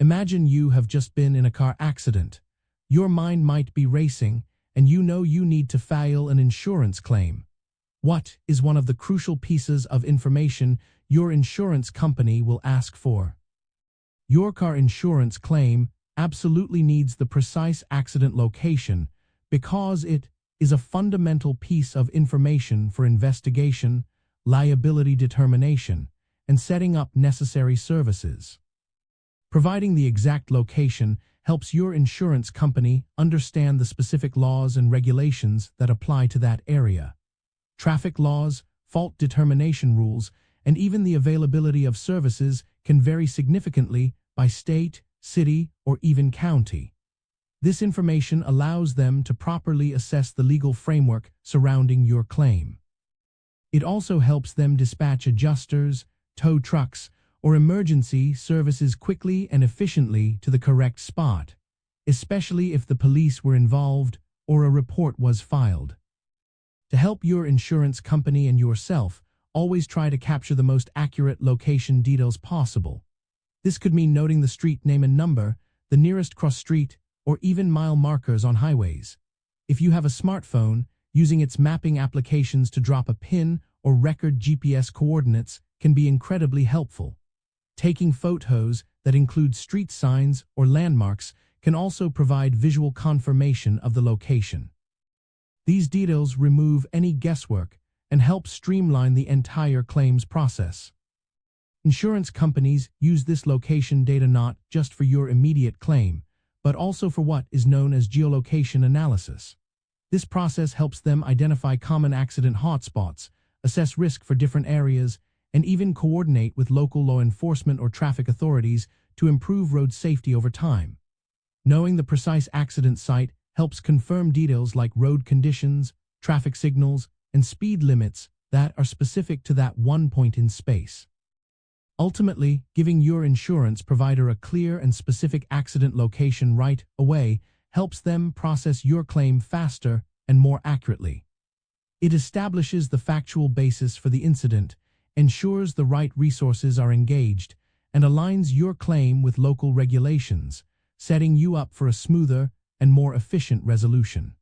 Imagine you have just been in a car accident. Your mind might be racing, and you know you need to file an insurance claim. What is one of the crucial pieces of information your insurance company will ask for? Your car insurance claim absolutely needs the precise accident location because it is a fundamental piece of information for investigation, liability determination, and setting up necessary services. Providing the exact location helps your insurance company understand the specific laws and regulations that apply to that area. Traffic laws, fault determination rules, and even the availability of services can vary significantly by state, city, or even county. This information allows them to properly assess the legal framework surrounding your claim. It also helps them dispatch adjusters, tow trucks, or emergency services quickly and efficiently to the correct spot, especially if the police were involved or a report was filed. To help your insurance company and yourself, always try to capture the most accurate location details possible. This could mean noting the street name and number, the nearest cross street, or even mile markers on highways. If you have a smartphone, using its mapping applications to drop a pin or record GPS coordinates can be incredibly helpful. Taking photos that include street signs or landmarks can also provide visual confirmation of the location. These details remove any guesswork and help streamline the entire claims process. Insurance companies use this location data not just for your immediate claim, but also for what is known as geolocation analysis. This process helps them identify common accident hotspots, assess risk for different areas, and even coordinate with local law enforcement or traffic authorities to improve road safety over time. Knowing the precise accident site helps confirm details like road conditions, traffic signals, and speed limits that are specific to that one point in space. Ultimately, giving your insurance provider a clear and specific accident location right away helps them process your claim faster and more accurately. It establishes the factual basis for the incident, ensures the right resources are engaged, and aligns your claim with local regulations, setting you up for a smoother and more efficient resolution.